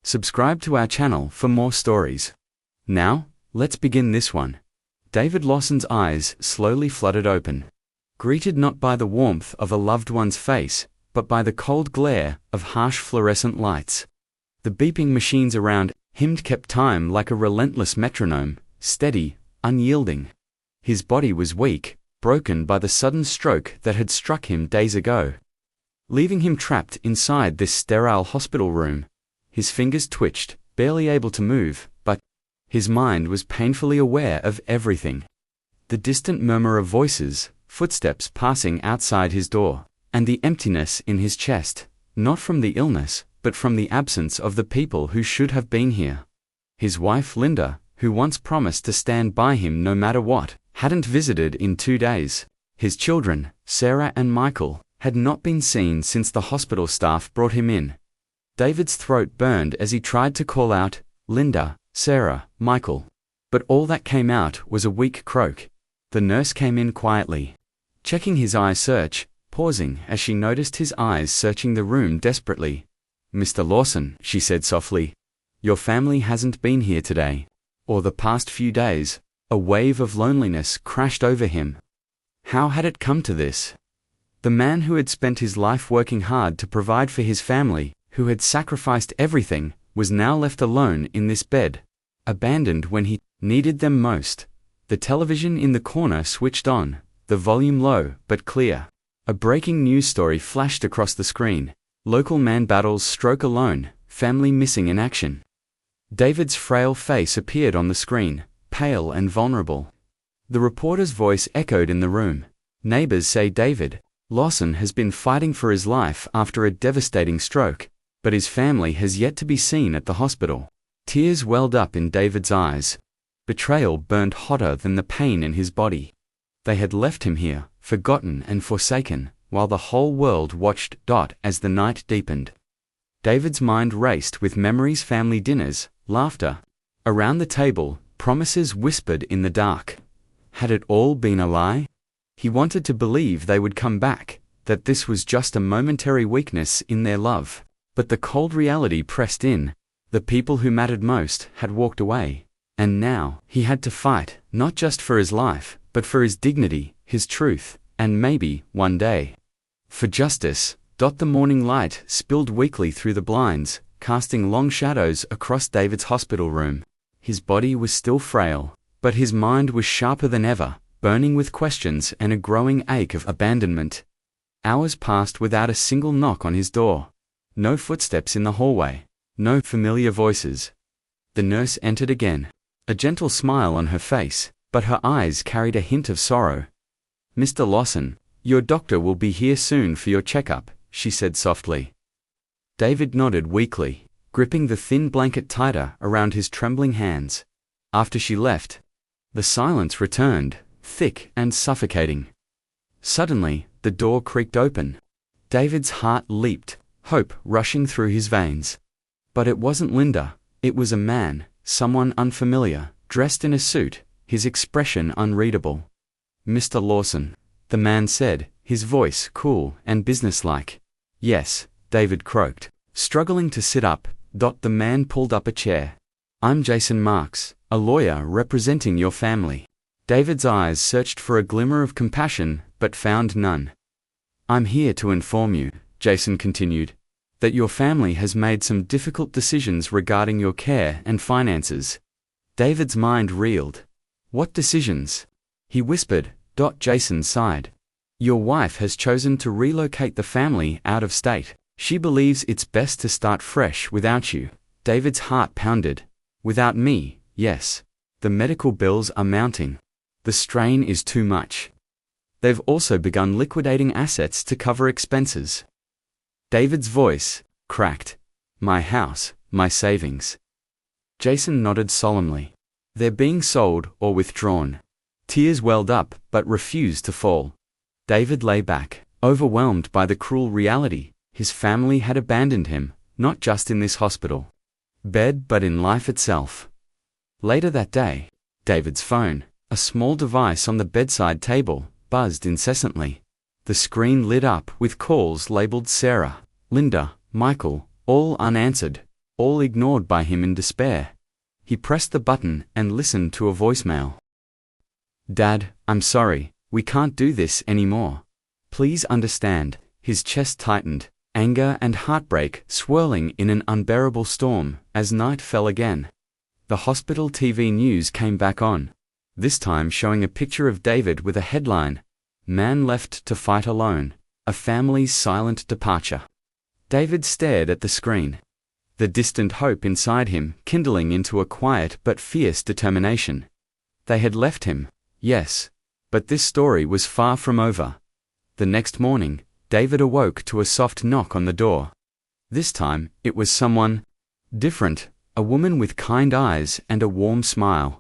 Subscribe to our channel for more stories. Now, let's begin this one. David Lawson's eyes slowly fluttered open, greeted not by the warmth of a loved one's face, but by the cold glare of harsh fluorescent lights. The beeping machines around him kept time like a relentless metronome, steady, unyielding. His body was weak, broken by the sudden stroke that had struck him days ago, leaving him trapped inside this sterile hospital room. His fingers twitched, barely able to move, but his mind was painfully aware of everything. The distant murmur of voices, footsteps passing outside his door, and the emptiness in his chest, not from the illness, but from the absence of the people who should have been here. His wife Linda, who once promised to stand by him no matter what, hadn't visited in 2 days. His children, Sarah and Michael, had not been seen since the hospital staff brought him in. David's throat burned as he tried to call out, "Linda, Sarah, Michael." But all that came out was a weak croak. The nurse came in quietly, checking his eye search, pausing as she noticed his eyes searching the room desperately. "Mr. Lawson," she said softly, "your family hasn't been here today, or the past few days." A wave of loneliness crashed over him. How had it come to this? The man who had spent his life working hard to provide for his family, who had sacrificed everything, was now left alone in this bed, abandoned when he needed them most. The television in the corner switched on, the volume low but clear. A breaking news story flashed across the screen. Local man battles stroke alone, family missing in action. David's frail face appeared on the screen, pale and vulnerable. The reporter's voice echoed in the room. "Neighbors say David Lawson has been fighting for his life after a devastating stroke, but his family has yet to be seen at the hospital." Tears welled up in David's eyes. Betrayal burned hotter than the pain in his body. They had left him here, forgotten and forsaken, while the whole world watched as the night deepened. David's mind raced with memories, family dinners, laughter. Around the table, promises whispered in the dark. Had it all been a lie? He wanted to believe they would come back, that this was just a momentary weakness in their love. But the cold reality pressed in. The people who mattered most had walked away. And now, he had to fight, not just for his life, but for his dignity, his truth, and maybe, one day, for justice. The morning light spilled weakly through the blinds, casting long shadows across David's hospital room. His body was still frail, but his mind was sharper than ever, burning with questions and a growing ache of abandonment. Hours passed without a single knock on his door. No footsteps in the hallway. No familiar voices. The nurse entered again, a gentle smile on her face, but her eyes carried a hint of sorrow. "Mr. Lawson, your doctor will be here soon for your checkup," she said softly. David nodded weakly, gripping the thin blanket tighter around his trembling hands. After she left, the silence returned, thick and suffocating. Suddenly, the door creaked open. David's heart leaped, hope rushing through his veins. But it wasn't Linda. It was a man, someone unfamiliar, dressed in a suit, his expression unreadable. "Mr. Lawson," the man said, his voice cool and businesslike. "Yes," David croaked, struggling to sit up. The man pulled up a chair. "I'm Jason Marks, a lawyer representing your family." David's eyes searched for a glimmer of compassion, but found none. "I'm here to inform you," Jason continued, "that your family has made some difficult decisions regarding your care and finances." David's mind reeled. "What decisions?" he whispered. Jason sighed. "Your wife has chosen to relocate the family out of state. She believes it's best to start fresh without you." David's heart pounded. "Without me, yes. The medical bills are mounting. The strain is too much. They've also begun liquidating assets to cover expenses." David's voice cracked. "My house, my savings." Jason nodded solemnly. "They're being sold or withdrawn." Tears welled up but refused to fall. David lay back, overwhelmed by the cruel reality. His family had abandoned him, not just in this hospital bed but in life itself. Later that day, David's phone, a small device on the bedside table, buzzed incessantly. The screen lit up with calls labeled Sarah, Linda, Michael, all unanswered. all ignored by him in despair. He pressed the button and listened to a voicemail. "Dad, I'm sorry, we can't do this anymore. Please understand." His chest tightened, anger and heartbreak swirling in an unbearable storm as night fell again. The hospital TV news came back on, this time showing a picture of David with a headline, "Man left to fight alone, a family's silent departure." David stared at the screen, the distant hope inside him kindling into a quiet but fierce determination. They had left him, yes, but this story was far from over. The next morning, David awoke to a soft knock on the door. This time, it was someone different, a woman with kind eyes and a warm smile.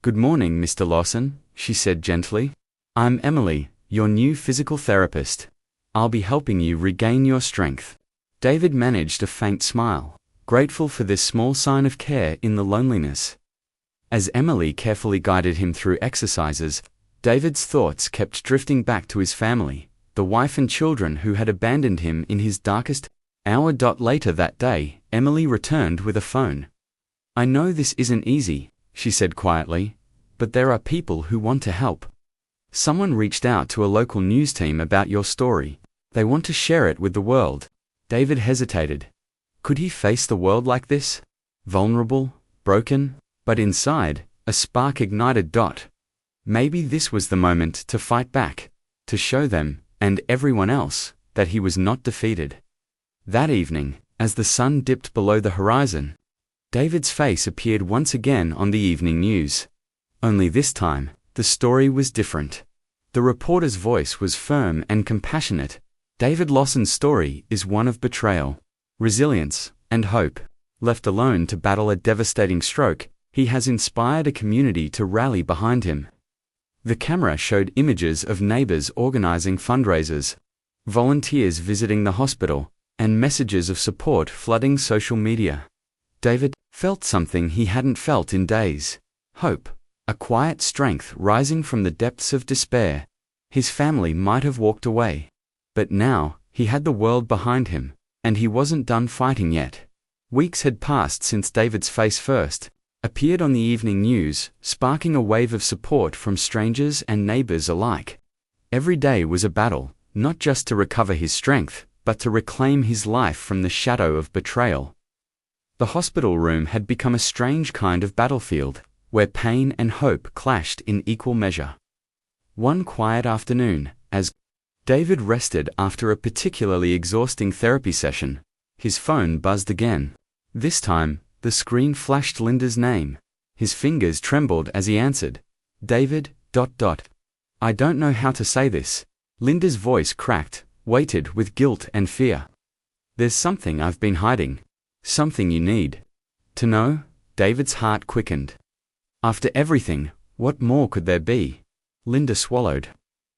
"Good morning, Mr. Lawson," she said gently. "I'm Emily, your new physical therapist. I'll be helping you regain your strength." David managed a faint smile, grateful for this small sign of care in the loneliness. As Emily carefully guided him through exercises, David's thoughts kept drifting back to his family, the wife and children who had abandoned him in his darkest hour. Later that day, Emily returned with a phone. "I know this isn't easy," she said quietly, "but there are people who want to help. Someone reached out to a local news team about your story. They want to share it with the world." David hesitated. Could he face the world like this? Vulnerable, broken, but inside, a spark ignited. Maybe this was the moment to fight back, to show them, and everyone else, that he was not defeated. That evening, as the sun dipped below the horizon, David's face appeared once again on the evening news. Only this time, the story was different. The reporter's voice was firm and compassionate. David Lawson's story is one of betrayal, resilience, and hope. Left alone to battle a devastating stroke, he has inspired a community to rally behind him. The camera showed images of neighbors organizing fundraisers, volunteers visiting the hospital, and messages of support flooding social media. David felt something he hadn't felt in days. Hope, a quiet strength rising from the depths of despair. His family might have walked away, but now, he had the world behind him, and he wasn't done fighting yet. Weeks had passed since David's face first appeared on the evening news, sparking a wave of support from strangers and neighbors alike. Every day was a battle, not just to recover his strength, but to reclaim his life from the shadow of betrayal. The hospital room had become a strange kind of battlefield, where pain and hope clashed in equal measure. One quiet afternoon, as David rested after a particularly exhausting therapy session, his phone buzzed again. This time, the screen flashed Linda's name. His fingers trembled as he answered. "David, ... I don't know how to say this." Linda's voice cracked, weighted with guilt and fear. "There's something I've been hiding. Something you need to know." David's heart quickened. After everything, what more could there be? Linda swallowed.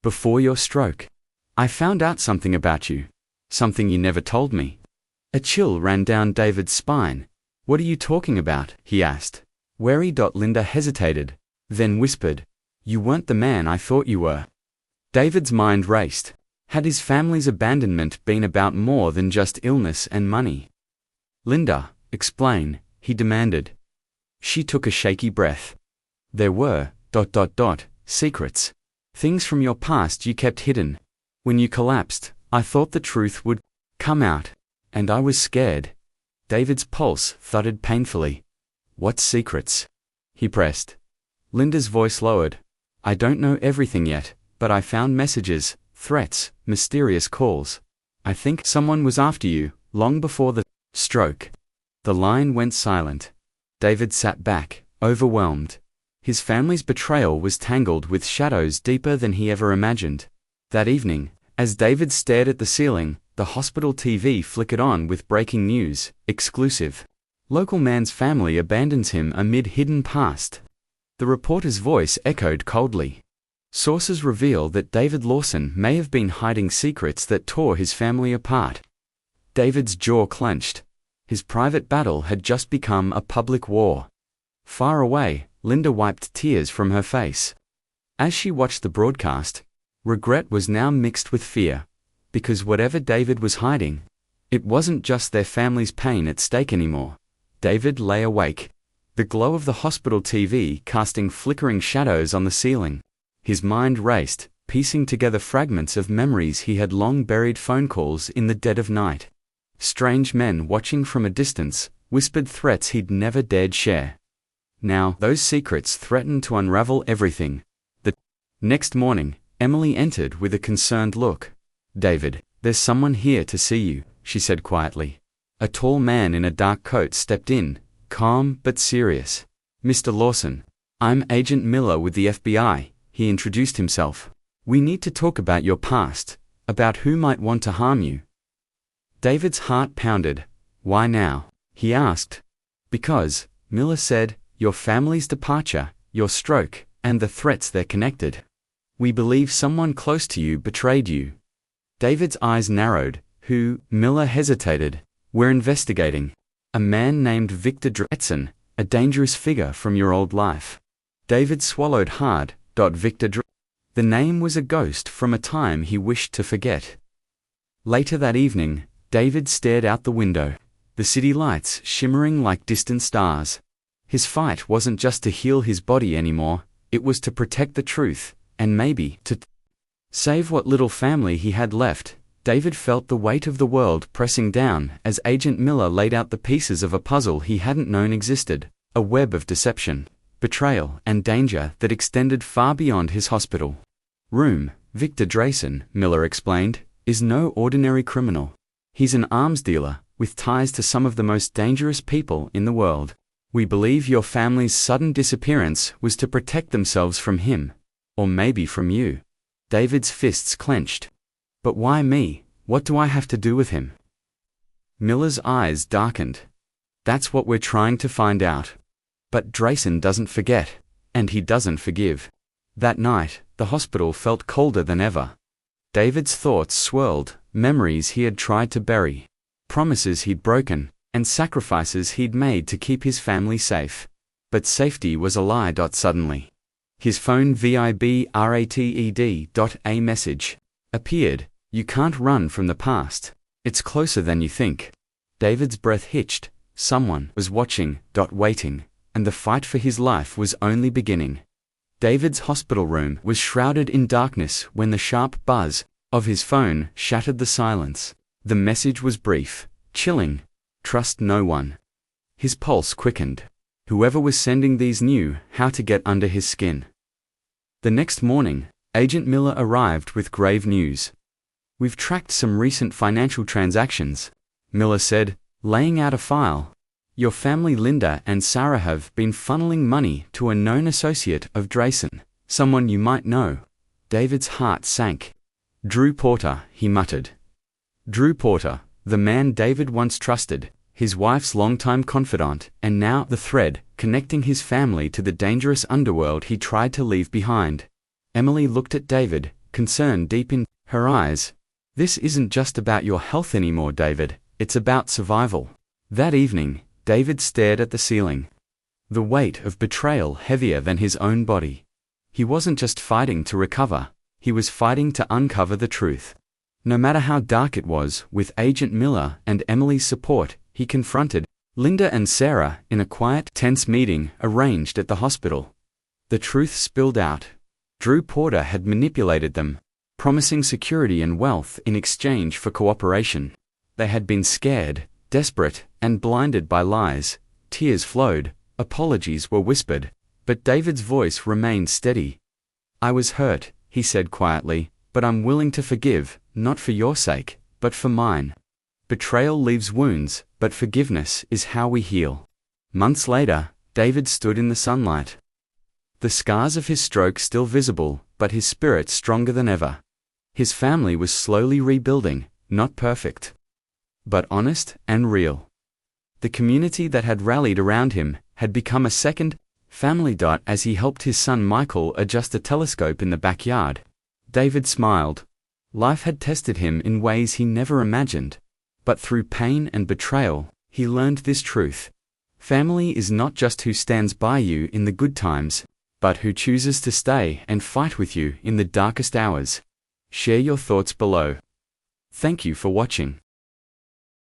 "Before your stroke, I found out something about you. Something you never told me." A chill ran down David's spine. "What are you talking about?" he asked. Wary. Linda hesitated, then whispered, "You weren't the man I thought you were." David's mind raced. Had his family's abandonment been about more than just illness and money? "Linda, explain," he demanded. She took a shaky breath. "There were, ... secrets. Things from your past you kept hidden. When you collapsed, I thought the truth would come out, and I was scared." David's pulse thudded painfully. "What secrets?" he pressed. Linda's voice lowered. "I don't know everything yet, but I found messages, threats, mysterious calls. I think someone was after you, long before the stroke." The line went silent. David sat back, overwhelmed. His family's betrayal was tangled with shadows deeper than he ever imagined. That evening, as David stared at the ceiling, the hospital TV flickered on with breaking news, exclusive. Local man's family abandons him amid hidden past. The reporter's voice echoed coldly. Sources reveal that David Lawson may have been hiding secrets that tore his family apart. David's jaw clenched. His private battle had just become a public war. Far away, Linda wiped tears from her face. As she watched the broadcast, regret was now mixed with fear. Because whatever David was hiding, it wasn't just their family's pain at stake anymore. David lay awake, the glow of the hospital TV casting flickering shadows on the ceiling. His mind raced, piecing together fragments of memories he had long buried, phone calls in the dead of night. Strange men watching from a distance, whispered threats he'd never dared share. Now, those secrets threatened to unravel everything. The next morning, Emily entered with a concerned look. "David, there's someone here to see you," she said quietly. A tall man in a dark coat stepped in, calm but serious. "Mr. Lawson, I'm Agent Miller with the FBI," he introduced himself. "We need to talk about your past, about who might want to harm you." David's heart pounded. "Why now?" he asked. "Because," Miller said, "your family's departure, your stroke, and the threats they're connected. We believe someone close to you betrayed you." David's eyes narrowed. "Who?" Miller hesitated. "We're investigating. A man named Victor Drayson, a dangerous figure from your old life." David swallowed hard. Victor Drayson. The name was a ghost from a time he wished to forget. Later that evening, David stared out the window, the city lights shimmering like distant stars. His fight wasn't just to heal his body anymore, it was to protect the truth, and maybe to save what little family he had left. David felt the weight of the world pressing down as Agent Miller laid out the pieces of a puzzle he hadn't known existed, a web of deception, betrayal, and danger that extended far beyond his hospital room. "Victor Drayson," Miller explained, "is no ordinary criminal. He's an arms dealer, with ties to some of the most dangerous people in the world. We believe your family's sudden disappearance was to protect themselves from him. Or maybe from you." David's fists clenched. "But why me? What do I have to do with him?" Miller's eyes darkened. "That's what we're trying to find out. But Drayson doesn't forget, and he doesn't forgive." That night, the hospital felt colder than ever. David's thoughts swirled, memories he had tried to bury, promises he'd broken, and sacrifices he'd made to keep his family safe. But safety was a lie. Suddenly, his phone vibrated.a message appeared. "You can't run from the past. It's closer than you think." David's breath hitched. Someone was watching, waiting, and the fight for his life was only beginning. David's hospital room was shrouded in darkness when the sharp buzz of his phone shattered the silence. The message was brief, chilling. "Trust no one." His pulse quickened. Whoever was sending these knew how to get under his skin. The next morning, Agent Miller arrived with grave news. "We've tracked some recent financial transactions," Miller said, laying out a file. "Your family, Linda and Sarah, have been funneling money to a known associate of Drayson, someone you might know." David's heart sank. "Drew Porter," he muttered. Drew Porter, the man David once trusted, his wife's longtime confidant, and now the thread connecting his family to the dangerous underworld he tried to leave behind. Emily looked at David, concern deep in her eyes. "This isn't just about your health anymore, David, it's about survival." That evening, David stared at the ceiling, the weight of betrayal heavier than his own body. He wasn't just fighting to recover, he was fighting to uncover the truth. No matter how dark it was, with Agent Miller and Emily's support, he confronted Linda and Sarah in a quiet, tense meeting arranged at the hospital. The truth spilled out. Drew Porter had manipulated them, promising security and wealth in exchange for cooperation. They had been scared, desperate, and blinded by lies. Tears flowed, apologies were whispered, but David's voice remained steady. "I was hurt," he said quietly, "but I'm willing to forgive, not for your sake, but for mine." Betrayal leaves wounds, but forgiveness is how we heal. Months later, David stood in the sunlight. The scars of his stroke still visible, but his spirit stronger than ever. His family was slowly rebuilding, not perfect, but honest and real. The community that had rallied around him had become a second family. As he helped his son Michael adjust a telescope in the backyard, David smiled. Life had tested him in ways he never imagined. But through pain and betrayal, he learned this truth. Family is not just who stands by you in the good times, but who chooses to stay and fight with you in the darkest hours. Share your thoughts below. Thank you for watching.